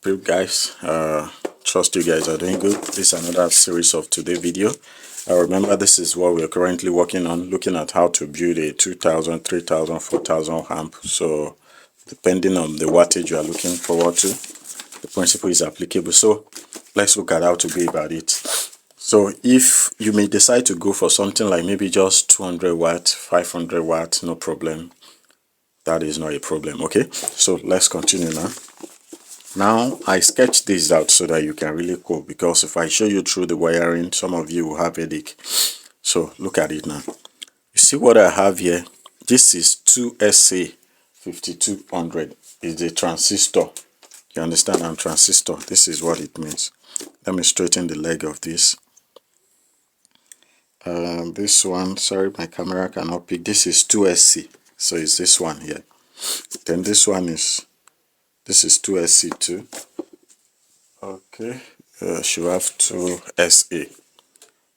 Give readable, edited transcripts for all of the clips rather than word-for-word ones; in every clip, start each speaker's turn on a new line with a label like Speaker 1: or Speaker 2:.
Speaker 1: Hey guys, trust you guys are doing good. This is another series of today video. Remember, this is what we're currently working on, looking at how to build a 2000, 3000, 4000 amp. So depending on the wattage you are looking forward to, the principle is applicable. So let's look at how to go about it. So if you may decide to go for something like maybe just 200 watt, 500 watt, no problem. That is not a problem. Okay, so let's continue now. Now I sketched this out so that you can really cope, because if I show you through the wiring, some of you will have headache. So look at it now. You see what I have here? This is 2SA5200. It's a transistor. You understand? And transistor. This is what it means. Let me straighten the leg of this. This one, sorry, my camera cannot pick. This is 2SC. So it's this one here. Then this one is, this is 2SC2. Okay, should have 2SA.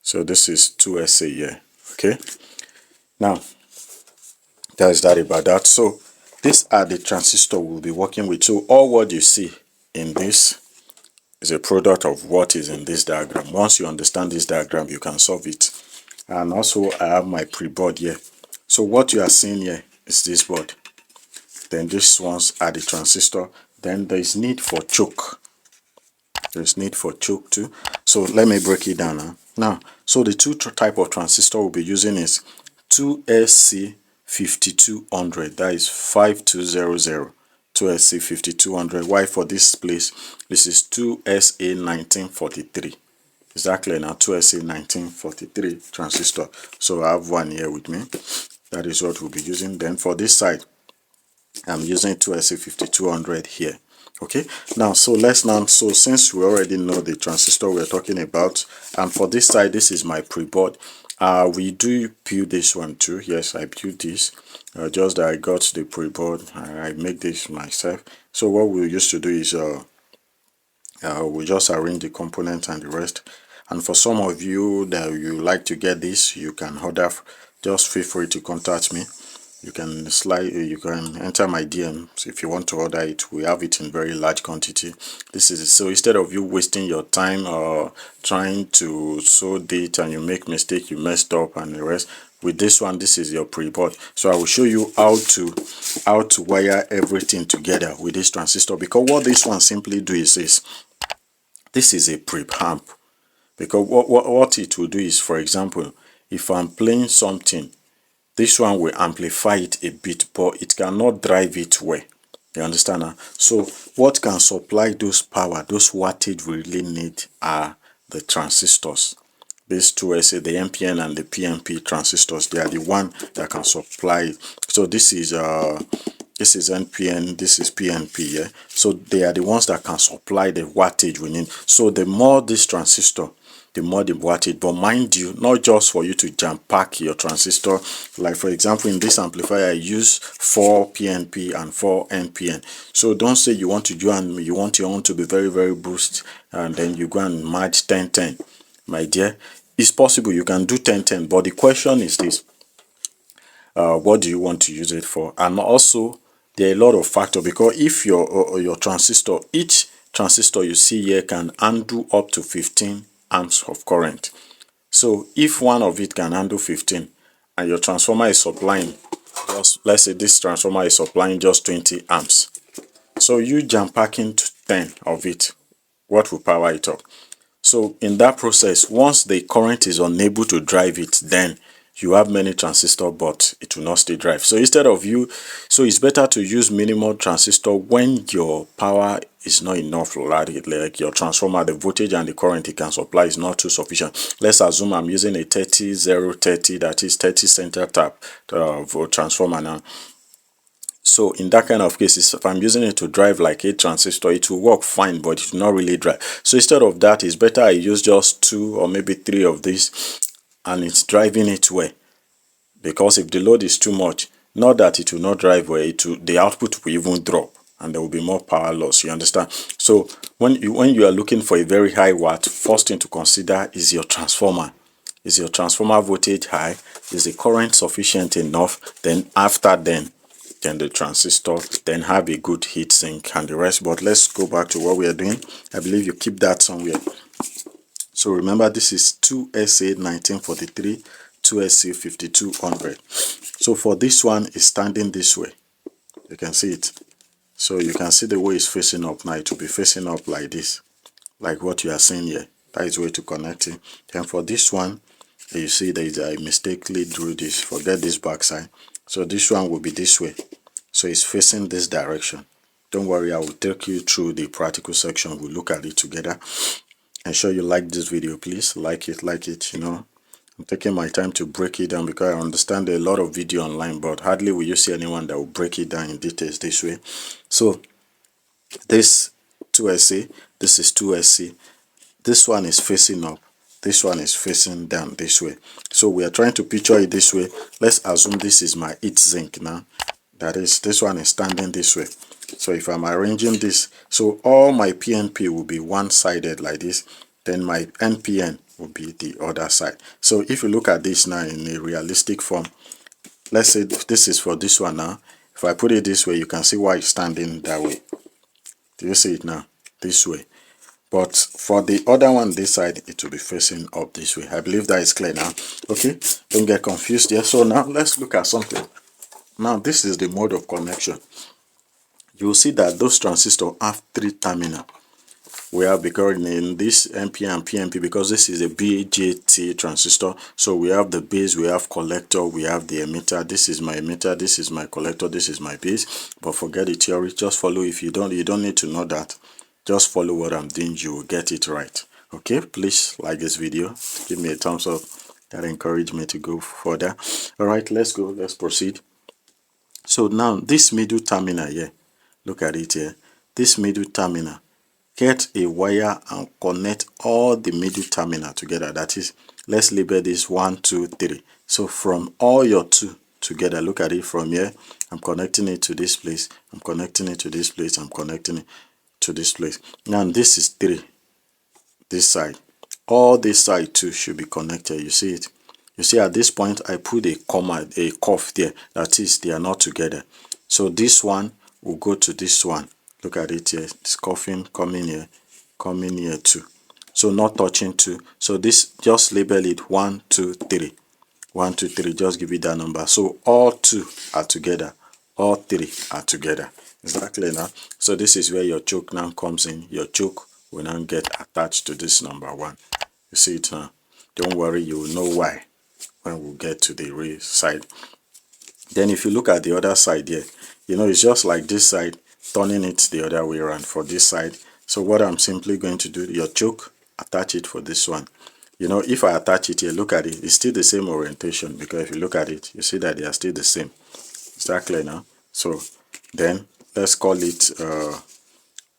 Speaker 1: So this is 2SA here. Okay, now that is that about that. So these are the transistors we'll be working with. So all what you see in this is a product of what is in this diagram. Once you understand this diagram, you can solve it. And also I have my pre-board here. So what you are seeing here is this board. Then these ones are the transistor. Then there is need for choke. There's need for choke too. So let me break it down now. So the two type of transistor we'll be using is 2SC5200. That is 5200. 2SC5200. Why for this place? This is 2SA1943. Exactly now, 2SA1943 transistor. So I have one here with me. That is what we'll be using. Then for this side, I'm using 2SA5200 here. Okay, now so since we already know the transistor we're talking about, and for this side, this is my pre-board. We do build this one too. Yes, I built this. Just that I got the pre-board. I make this myself. So what we used to do is we just arrange the components and the rest. And for some of you that you like to get this, you can order. Just feel free to contact me. You can enter my DMs if you want to order it. We have it in very large quantity. This is so instead of you wasting your time or trying to solve it and you make mistake, you messed up and the rest. With this one, this is your pre-board. So I will show you how to wire everything together with this transistor, because what this one simply do is this is a pre-amp. Because what it will do is, for example, if I'm playing something, this one will amplify it a bit, but it cannot drive it well. You understand? So what can supply those power, those wattage we really need are the transistors. These two, the NPN and the PNP transistors, they are the one that can supply it. So this is NPN, this is PNP, yeah? So they are the ones that can supply the wattage we need. So the more this transistor, the more the wattage. But mind you, not just for you to jam pack your transistor. Like for example, in this amplifier I use 4 PNP and 4 NPN. So don't say you want to do and you want your own to be very, very boost and then you go and match 1010. My dear, it's possible you can do 1010, but the question is this: what do you want to use it for? And also there are a lot of factors, because if your transistor, each transistor you see here can handle up to 15 amps of current. So if one of it can handle 15 and your transformer is supplying just, let's say this transformer is supplying just 20 amps, so you jam packing to 10 of it, what will power it up? So in that process, once the current is unable to drive it, then you have many transistors but it will not stay drive. So instead of so it's better to use minimal transistor when your power is not enough, like your transformer, the voltage and the current it can supply is not too sufficient. Let's assume I'm using a 30-030, that is 30 center tap for transformer now. So in that kind of cases, if I'm using it to drive like a transistor, it will work fine, but it will not really drive. So instead of that, it's better I use just 2 or maybe 3 of these and it's driving it well. Because if the load is too much, not that it will not drive well, the output will even drop and there will be more power loss. You understand? So when you are looking for a very high watt, first thing to consider is your transformer. Is your transformer voltage high? Is the current sufficient enough? Then after then, then the transistor, then have a good heat sink and the rest. But let's go back to what we are doing. I believe you keep that somewhere. So remember, this is 2SA 1943, 2SA 5200. So for this one, it's standing this way. You can see it. So you can see the way it's facing up now. It will be facing up like this, like what you are seeing here. That is the way to connect it. Then for this one, you see there is I mistakenly drew this. Forget this back side. So this one will be this way. So it's facing this direction. Don't worry, I will take you through the practical section. We'll look at it together. Ensure you like this video, please. Like it, you know. I'm taking my time to break it down because I understand there are a lot of video online, but hardly will you see anyone that will break it down in details this way. So this 2SC, this is 2SC. This one is facing up. This one is facing down this way. So we are trying to picture it this way. Let's assume this is my heat sink now. That is, this one is standing this way. So if I'm arranging this, so all my PNP will be one-sided like this. Then my NPN will be the other side. So if you look at this now in a realistic form, let's say this is for this one now. If I put it this way, you can see why it's standing that way. Do you see it now? This way. But for the other one, this side, it will be facing up this way. I believe that is clear now. Okay, don't get confused here. So now let's look at something. Now this is the mode of connection. You will see that those transistors have 3 terminals. We have, because in this NPN and PNP, because this is a BJT transistor, so we have the base, we have collector, we have the emitter. This is my emitter, this is my collector, this is my base. But forget the theory, just follow. If you don't need to know that. Just follow what I'm doing, you will get it right. Okay, please like this video, give me a thumbs up. That encourage me to go further. All right, let's go, let's proceed. So now this middle terminal here, look at it here. This middle terminal, get a wire and connect all the middle terminal together. That is, let's label this 1, 2, 3. So from all your 2 together, look at it from here. I'm connecting it to this place. I'm connecting it to this place. I'm connecting it to this place. Now this is 3. This side. All this side too should be connected. You see it? You see at this point I put a comma, a curve there. That is, they are not together. So this one will go to this one. Look at it here. It's coughing, coming here too. So not touching 2. So this, just label it 1, 2, 3. 1, 2, 3. Just give it that number. So all 2 are together. All 3 are together. Is that clear now? So this is where your choke now comes in. Your choke will now get attached to this number 1. You see it now? Don't worry, you will know why when we get to the real side. Then if you look at the other side here, you know, it's just like this side, turning it the other way around for this side. So what I'm simply going to do, your choke, attach it for this one. You know, if I attach it here, look at it, it's still the same orientation, because if you look at it, you see that they are still the same. Is that clear now? So then let's call it,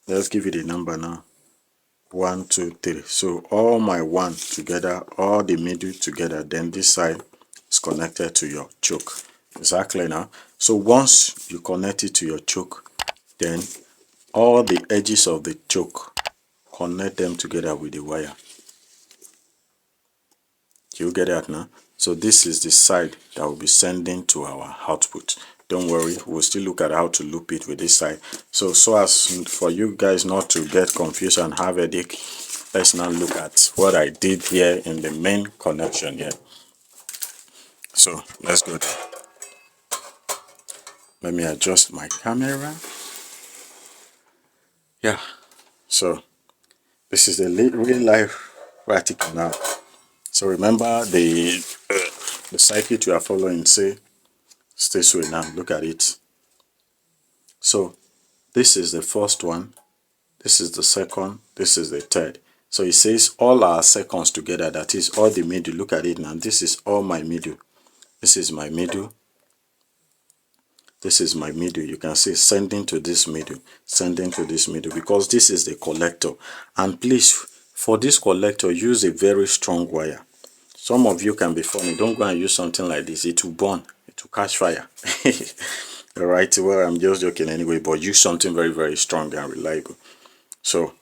Speaker 1: let's give it a number now. 1, 2, 3. So all my 1 together, all the middle together, then this side is connected to your choke. Is that clear now? So once you connect it to your choke, then all the edges of the choke, connect them together with the wire. You get that now? So this is the side that will be sending to our output. Don't worry, we'll still look at how to loop it with this side. So as for you guys not to get confused and have a headache, let's now look at what I did here in the main connection here. So let's go there. Let me adjust my camera. Yeah, so this is the real life practical now. So remember the circuit you are following, say, stay this way now, look at it. So this is the first one, this is the second, this is the third. So it says all our seconds together, that is all the middle. Look at it now, this is all my middle. This is my middle. This is my middle. You can see sending to this middle, sending to this middle, because this is the collector. And please, for this collector, use a very strong wire. Some of you can be funny. Don't go and use something like this. It will burn. It will catch fire. Alright, well, I'm just joking anyway, but use something very, very strong and reliable. So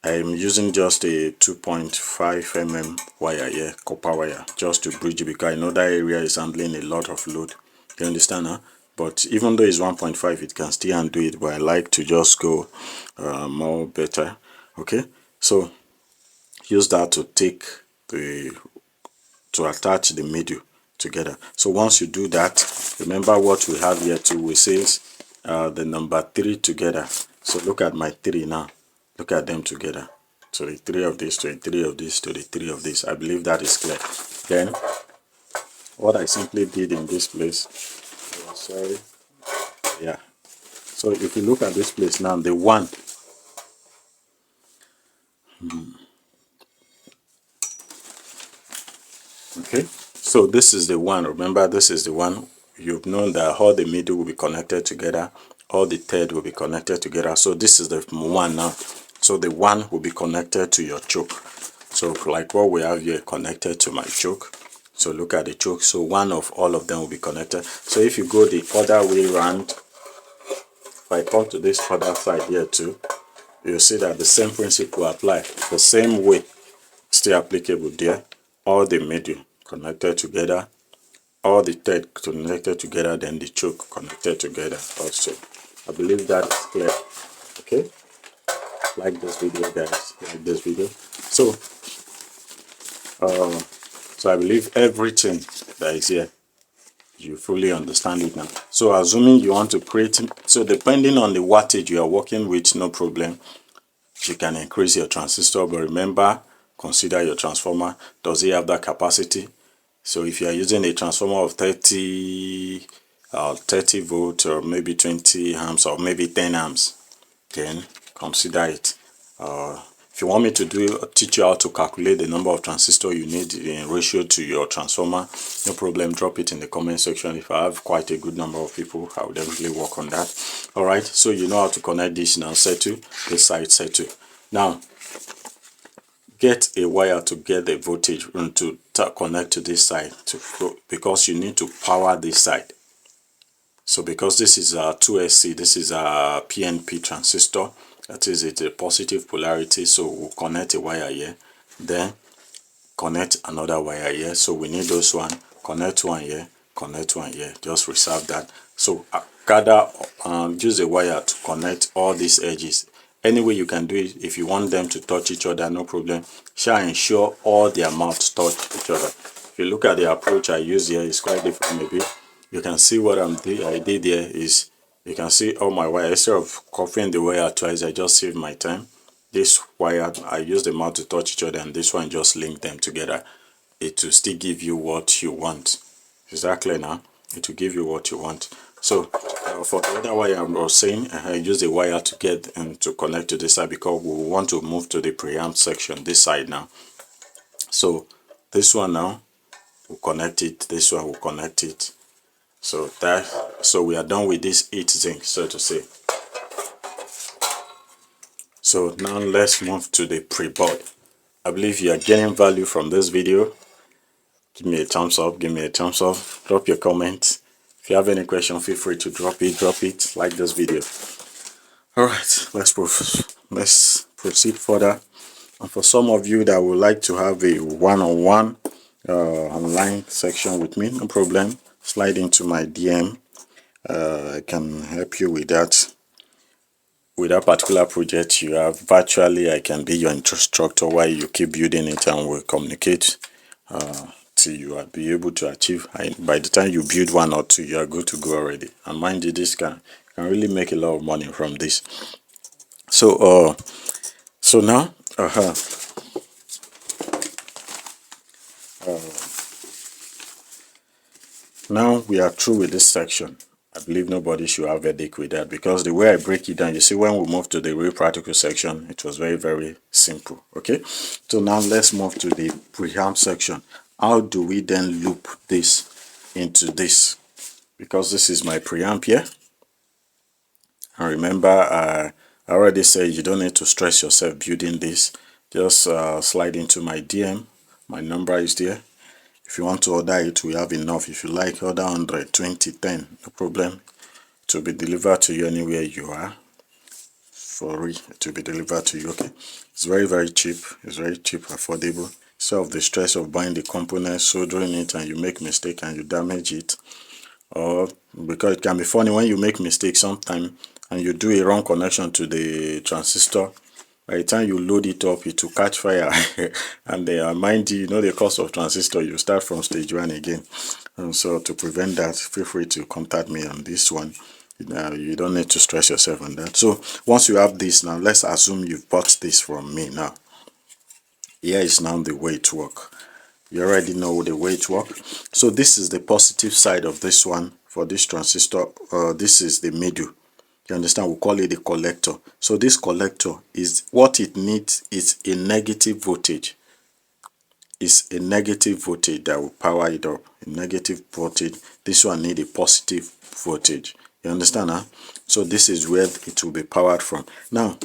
Speaker 1: I'm using just a 2.5 mm wire here, copper wire, just to bridge it, because I know that area is handling a lot of load. You understand, huh? but even though it's 1.5 it can still undo it, but I like to just go more better. Okay, so use that to take the to attach the middle together. So once you do that, remember what we have here too, we says the number 3 together. So look at my 3 now, look at them together. So the 3 of this to the 3 of this to the 3 of this. I believe that is clear. Then what I simply did in this place, oh, sorry, yeah, so if you look at this place now, the 1, okay, so this is the 1. Remember, this is the 1. You've known that all the middle will be connected together, all the third will be connected together. So this is the 1 now. So the 1 will be connected to your choke. So like what we have here connected to my choke. So look at the choke. So one of all of them will be connected. So if you go the other way around, if I come to this other side here too, you'll see that the same principle apply. The same way still applicable there. All the middle connected together, all the thread connected together, then the choke connected together also. I believe that is clear. Okay, like this video guys, like this video. So I believe everything that is here, you fully understand it now. So assuming you want to create, so depending on the wattage you are working with, no problem, you can increase your transistor, but remember, consider your transformer. Does it have that capacity? So if you are using a transformer of 30 volt or maybe 20 amps or maybe 10 amps, then consider it. If you want me to teach you how to calculate the number of transistors you need in ratio to your transformer, no problem, drop it in the comment section. If I have quite a good number of people, I will definitely work on that. All right, so you know how to connect this now. Set to this side, set to. Now get a wire to get the voltage and to connect to this side because you need to power this side. So because this is a 2SC, this is a PNP transistor, that is it, a positive polarity, so we'll connect a wire here, then connect another wire here. So we need those one, connect one here, connect one here, just reserve that. So use a wire to connect all these edges. Any way you can do it. If you want them to touch each other, no problem. Shall ensure all their mouths touch each other. If you look at the approach I use here, it's quite different maybe. You can see what I did here is, you can see all my wire. Instead of copying the wire twice, I just saved my time. This wire, I use the mouth to touch each other, and this one just link them together. It will still give you what you want. Is that clear now? It will give you what you want. So for the other wire I was saying, I use the wire to get and to connect to this side because we want to move to the preamp section, this side now. So this one now will connect it, this one will connect it. So we are done with this 8 zinc, so to say. So now let's move to the pre-board. I believe you are getting value from this video. Give me a thumbs up, give me a thumbs up, drop your comments. If you have any question, feel free to drop it, like this video. Alright, let's proceed further. And for some of you that would like to have a one-on-one online section with me, no problem, slide into my DM. I can help you with that. With that particular project you have, virtually I can be your instructor while you keep building it, and we'll communicate till you will be able to achieve. By the time you build 1 or 2, you are good to go already. And mind you, this can really make a lot of money from this. So now now we are through with this section. I believe nobody should have a headache with that, because the way I break it down, you see, when we move to the real practical section, it was very, very simple. Okay, so now let's move to the preamp section. How do we then loop this into this? Because this is my preamp here. And remember, I already said you don't need to stress yourself building this. Just slide into my DM. My number is there. If you want to order it, we have enough. If you like, order 100, 20, 10, no problem. It will be delivered to you anywhere you are. For free, it will be delivered to you. Okay, it's very, very cheap. It's very cheap, affordable. Instead of the stress of buying the components, soldering it, and you make mistake and you damage it, or because it can be funny when you make mistakes sometime and you do a wrong connection to the transistor. By the time you load it up, it will catch fire. And mind you, you know the cost of transistor, you start from stage 1 again. And so to prevent that, feel free to contact me on this one. You don't need to stress yourself on that. So once you have this, now let's assume you've bought this from me. Now here is now the way it works. You already know the way it works. So this is the positive side of this one for this transistor. This is the middle. You understand? We call it the collector. So this collector is what it needs is a negative voltage. It's a negative voltage that will power it up. A negative voltage. This one need a positive voltage. You understand? Huh? So this is where it will be powered from. Now,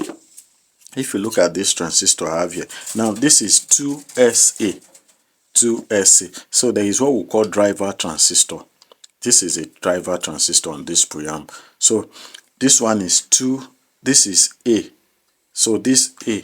Speaker 1: if you look at this transistor I have here, now this is 2SA. 2SA. So there is what we call driver transistor. This is a driver transistor on this preamp. So this one is 2, this is A. So this A